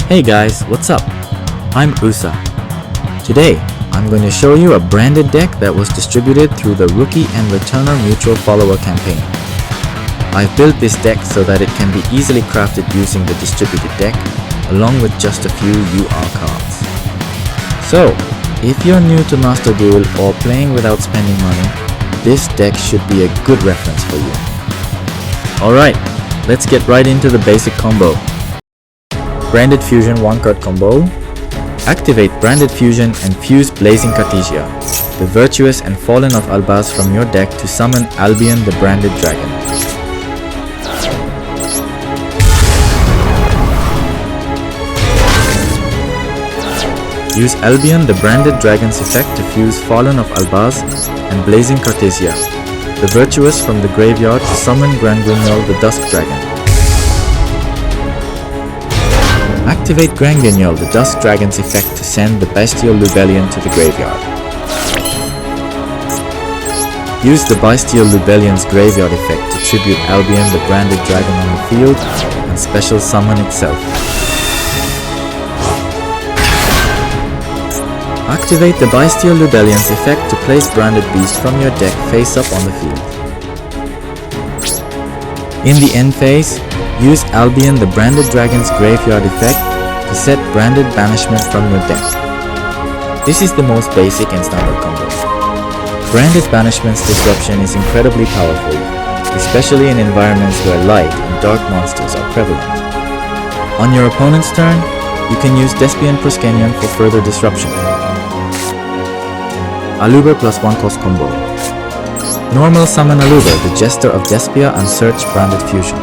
Hey guys, what's up? I'm Usa. Today, I'm going to show you a branded deck that was distributed through the Rookie and Returner Mutual Follower campaign. I've built this deck so that it can be easily crafted using the distributed deck, along with just a few UR cards. So, if you're new to Master Duel or playing without spending money, this deck should be a good reference for you. Alright, let's get right into the basic combo. Branded Fusion 1-card combo. Activate Branded Fusion and fuse Blazing Cartesia, the Virtuous and Fallen of Albaz from your deck to summon Albion the Branded Dragon. Use Albion the Branded Dragon's effect to fuse Fallen of Albaz and Blazing Cartesia, the Virtuous from the graveyard to summon Granguignol the Dusk Dragon. Activate Granguignol the Dusk Dragon's effect to send the Bystial Lubellion to the graveyard. Use the Bystial Lubellion's graveyard effect to tribute Albion the Branded Dragon on the field and special summon itself. Activate the Bystial Lubellion's effect to place Branded Beast from your deck face up on the field. In the end phase, use Albion the Branded Dragon's graveyard effect to set Branded Banishment from your deck. This is the most basic and standard combo. Branded Banishment's disruption is incredibly powerful, especially in environments where light and dark monsters are prevalent. On your opponent's turn, you can use Despian Proskenion for further disruption. Aluber plus 1 cost combo. Normal summon Aluber, the Jester of Despia, and search Branded Fusion.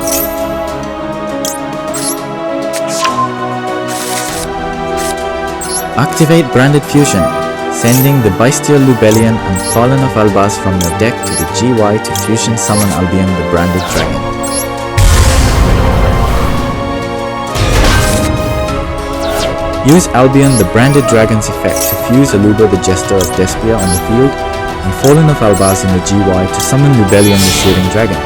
Activate Branded Fusion, sending the Bystial Lubellion and Fallen of Albaz from your deck to the GY to fusion summon Albion the Branded Dragon. Use Albion the Branded Dragon's effect to fuse Aluber the Jester of Despia on the field and Fallen of Albaz in the GY to summon Lubellion the Searing Dragon.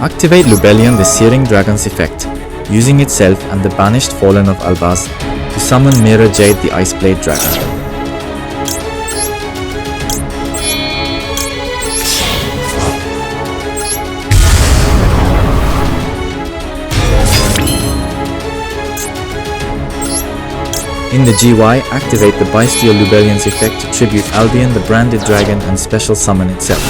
Activate Lubellion the Searing Dragon's effect, using itself and the banished Fallen of Albaz to summon Mirror Jade the Iceblade Dragon. In the GY, activate the Bystial Lubellion's effect to tribute Albion the Branded Dragon and special summon itself.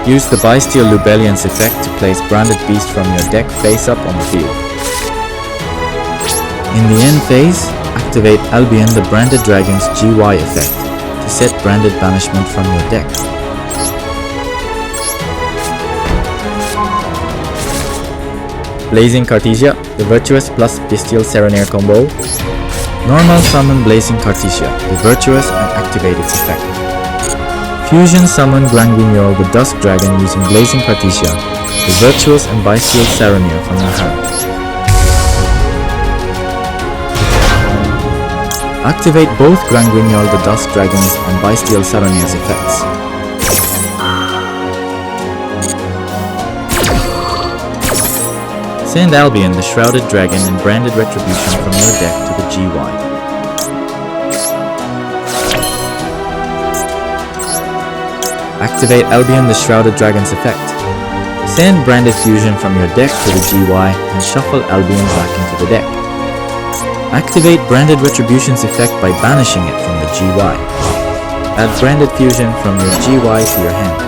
Use the Bystial Lubellion's effect to place Branded Beast from your deck face up on the field. In the end phase, activate Albion the Branded Dragon's GY effect to set Branded Banishment from your deck. Blazing Cartesia, the Virtuous plus Bystial Saronir combo. Normal summon Blazing Cartesia, the Virtuous, and activate its effect. Fusion summon Granguignol the Dusk Dragon using Blazing Cartesia, the Virtuous, and Bystial Saronir from your hand. Activate both Granguignol the Dusk Dragons and Bystial Saronir's effects. Send Albion the Shrouded Dragon and Branded Retribution from your deck to the GY. Activate Albion the Shrouded Dragon's effect. Send Branded Fusion from your deck to the GY and shuffle Albion back into the deck. Activate Branded Retribution's effect by banishing it from the GY. Add Branded Fusion from your GY to your hand.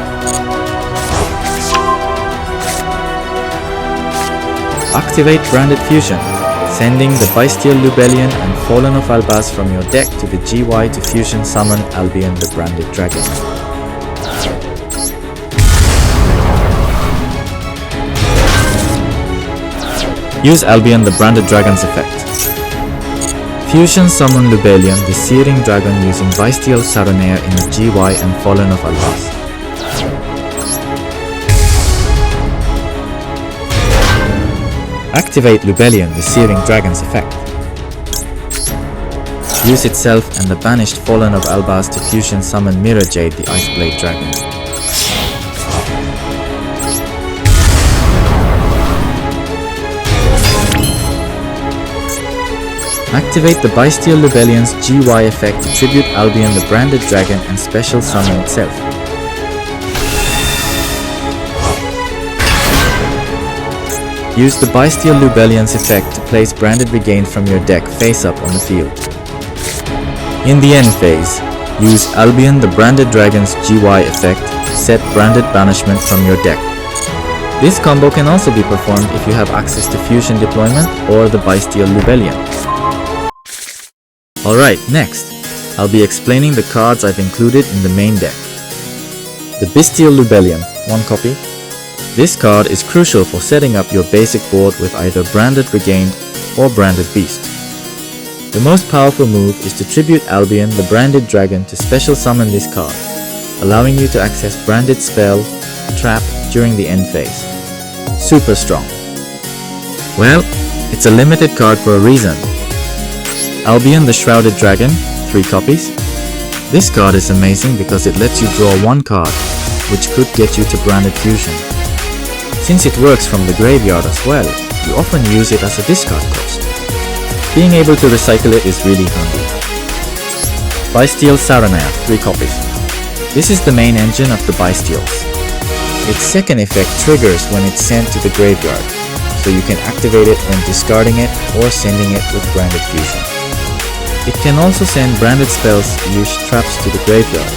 Activate Branded Fusion, sending the Bystial Lubellion and Fallen of Albaz from your deck to the GY to fusion summon Albion the Branded Dragon. Use Albion the Branded Dragon's effect. Fusion summon Lubellion the Searing Dragon using Bystial Saronir in the GY and Fallen of Albaz. Activate Lubellion the Searing Dragon's effect. Use itself and the banished Fallen of Albaz to fusion summon Mirror Jade the Iceblade Dragon. Activate the Bystial Lubellion's GY effect to tribute Albion the Branded Dragon and special summon itself. Use the Bystial Lubellion's effect to place Branded Regained from your deck face up on the field. In the end phase, use Albion the Branded Dragon's GY effect to set Branded Banishment from your deck. This combo can also be performed if you have access to Fusion Deployment or the Bystial Lubellion. Alright, next, I'll be explaining the cards I've included in the main deck. The Bystial Lubellion, 1 copy. This card is crucial for setting up your basic board with either Branded Regained or Branded Beast. The most powerful move is to tribute Albion the Branded Dragon to special summon this card, allowing you to access Branded Spell, Trap during the end phase. Super strong. Well, it's a limited card for a reason. Albion the Shrouded Dragon, 3 copies. This card is amazing because it lets you draw 1 card, which could get you to Branded Fusion. Since it works from the graveyard as well, you often use it as a discard cost. Being able to recycle it is really handy. Bystial Saronir, 3 copies. This is the main engine of the Bystials. Its second effect triggers when it's sent to the graveyard, so you can activate it when discarding it or sending it with Branded Fusion. It can also send branded spells use traps to the graveyard,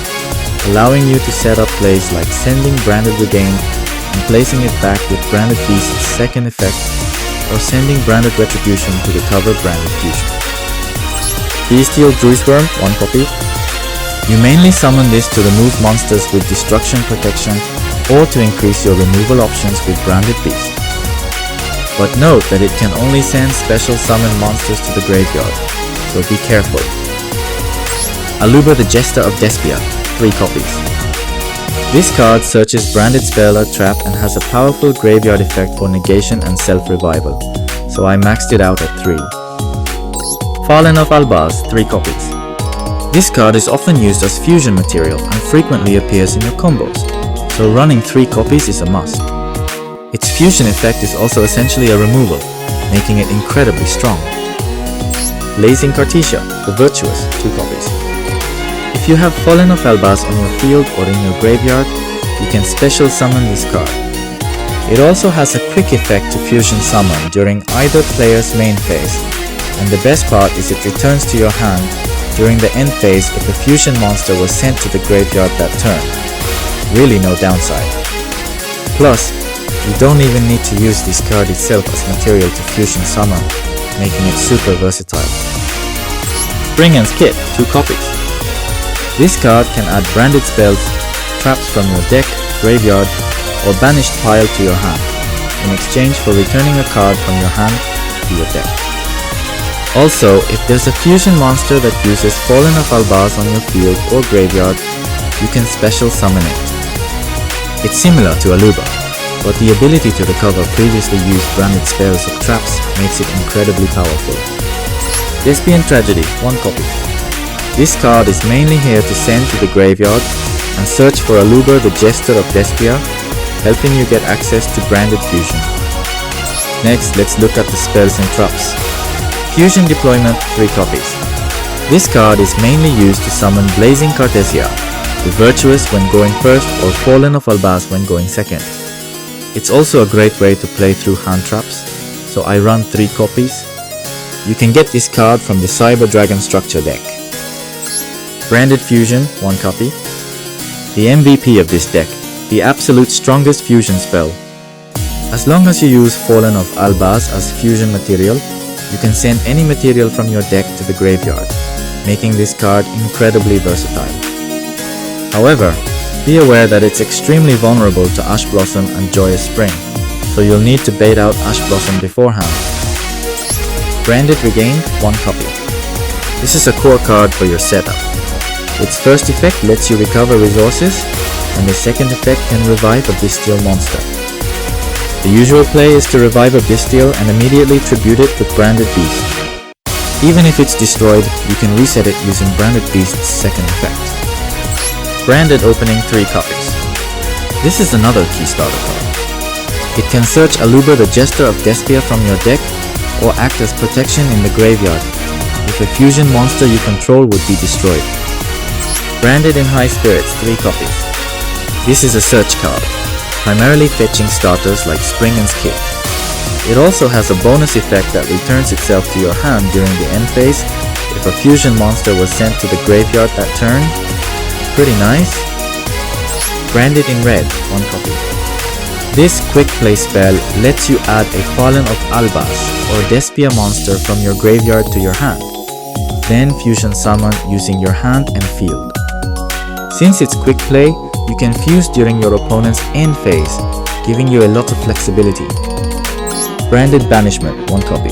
allowing you to set up plays like sending Branded Regained and placing it back with Branded Beast's second effect, or sending Branded Retribution to recover Branded Fusion. Bystial Druisworm, 1 copy. You mainly summon this to remove monsters with Destruction Protection or to increase your removal options with Branded Beast. But note that it can only send special summon monsters to the graveyard, so be careful. Aluber the Jester of Despia, 3 copies. This card searches Branded Spell or Trap and has a powerful graveyard effect for negation and self-revival, so I maxed it out at 3. Fallen of Albaz, 3 copies. This card is often used as fusion material and frequently appears in your combos, so running 3 copies is a must. Its fusion effect is also essentially a removal, making it incredibly strong. Blazing Cartesia, the Virtuous, 2 copies. If you have Fallen of Albaz on your field or in your graveyard, you can special summon this card. It also has a quick effect to fusion summon during either player's main phase, and the best part is it returns to your hand during the end phase if a fusion monster was sent to the graveyard that turn. Really no downside. Plus, you don't even need to use this card itself as material to fusion summon, making it super versatile. Bryngan's Kit, 2 copies. This card can add branded spells, traps from your deck, graveyard, or banished pile to your hand, in exchange for returning a card from your hand to your deck. Also, if there's a fusion monster that uses Fallen of Albaz on your field or graveyard, you can special summon it. It's similar to Aluber, but the ability to recover previously used branded spells or traps makes it incredibly powerful. Despian Tragedy, 1 copy. This card is mainly here to send to the graveyard and search for Aluber the Jester of Despia, helping you get access to Branded Fusion. Next, let's look at the spells and traps. Fusion Deployment, 3 copies. This card is mainly used to summon Blazing Cartesia, the Virtuous when going first or Fallen of Albaz when going second. It's also a great way to play through hand traps, so I run 3 copies. You can get this card from the Cyber Dragon Structure deck. Branded Fusion, 1 copy. The MVP of this deck, the absolute strongest fusion spell. As long as you use Fallen of Albaz as fusion material, you can send any material from your deck to the graveyard, making this card incredibly versatile. However, be aware that it's extremely vulnerable to Ash Blossom and Joyous Spring, so you'll need to bait out Ash Blossom beforehand. Branded Regained, 1 copy. This is a core card for your setup. Its first effect lets you recover resources, and the second effect can revive a Bystial monster. The usual play is to revive a Bystial and immediately tribute it with Branded Beast. Even if it's destroyed, you can reset it using Branded Beast's second effect. Branded opening 3 copies. This is another key starter card. It can search Aluber the Jester of Despia from your deck, or act as protection in the graveyard if a fusion monster you control would be destroyed. Branded in High Spirits 3 copies. This is a search card, primarily fetching starters like Spring and Skip. It also has a bonus effect that returns itself to your hand during the end phase if a fusion monster was sent to the graveyard that turn. Pretty nice. Branded in Red 1 copy. This quick play spell lets you add a Fallen of Albas or Despia monster from your graveyard to your hand, then fusion summon using your hand and field. Since it's quick play, you can fuse during your opponent's end phase, giving you a lot of flexibility. Branded Banishment 1 copy.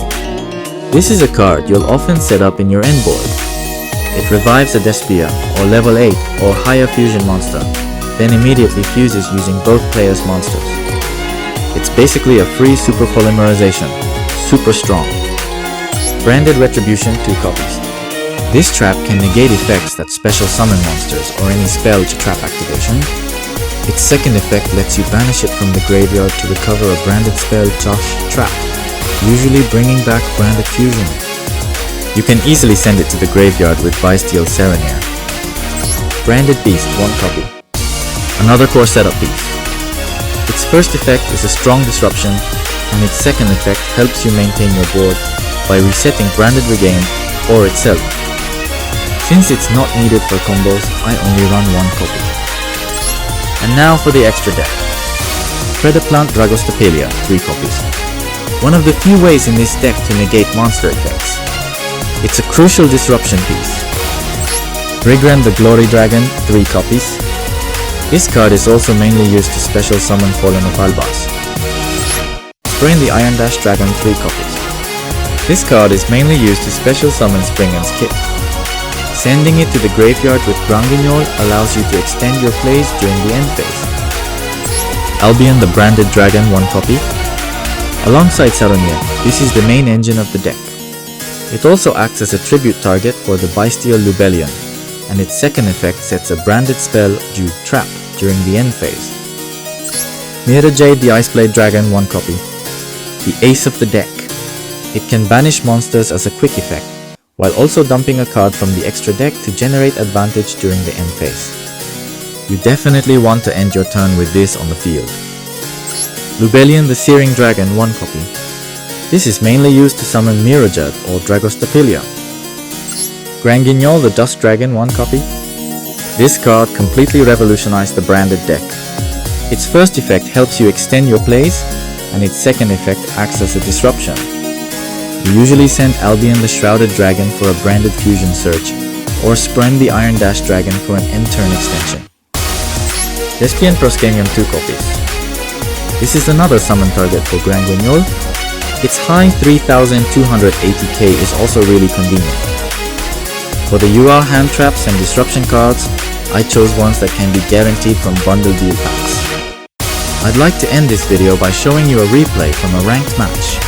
This is a card you'll often set up in your end board. It revives a Despia or level 8 or higher fusion monster, then immediately fuses using both players' monsters. It's basically a free super polymerization, super strong. Branded Retribution 2 copies. This trap can negate effects that special summon monsters or any spell to trap activation. Its second effect lets you banish it from the graveyard to recover a branded spell trap, usually bringing back branded fusion. You can easily send it to the graveyard with Bystial Saronir. Branded Beast 1 copy. Another core setup piece. Its first effect is a strong disruption, and its second effect helps you maintain your board by resetting Branded Regain or itself. Since it's not needed for combos, I only run 1 copy. And now for the extra deck. Predaplant Dragostapelia 3 copies. One of the few ways in this deck to negate monster effects. It's a crucial disruption piece. Brigran the Glory Dragon 3 copies. This card is also mainly used to special summon Fallen of Albas. Sprain the Iron Dash Dragon 3 copies. This card is mainly used to special summon Spring and Skip. Sending it to the graveyard with Granguignol allows you to extend your plays during the end phase. Albion the Branded Dragon 1 copy. Alongside Saronir, this is the main engine of the deck. It also acts as a tribute target for the Bystial Lubellion, and its second effect sets a branded spell due trap during the end phase. Mira Jade the Iceblade Dragon 1 copy. The ace of the deck. It can banish monsters as a quick effect, while also dumping a card from the extra deck to generate advantage during the end phase. You definitely want to end your turn with this on the field. Lubellion the Searing Dragon 1 copy. This is mainly used to summon Mirajad or Dragostapelia. Granguignol the Dust Dragon 1 copy. This card completely revolutionized the Branded deck. Its first effect helps you extend your plays, and its second effect acts as a disruption. You usually send Albion the Shrouded Dragon for a branded fusion search, or Spren the Iron Dash Dragon for an end turn extension. Despian Proscenium 2 copies. This is another summon target for Granguignol. Its high 3280k is also really convenient. For the UR hand traps and disruption cards, I chose ones that can be guaranteed from bundle deal packs. I'd like to end this video by showing you a replay from a ranked match.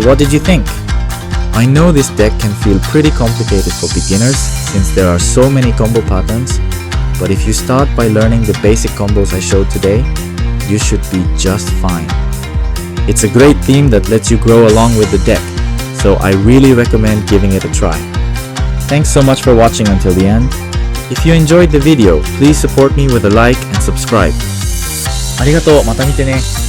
So what did you think? I know this deck can feel pretty complicated for beginners since there are so many combo patterns, but if you start by learning the basic combos I showed today, you should be just fine. It's a great theme that lets you grow along with the deck, so I really recommend giving it a try. Thanks so much for watching until the end. If you enjoyed the video, please support me with a like and subscribe. ありがとう、また見てね。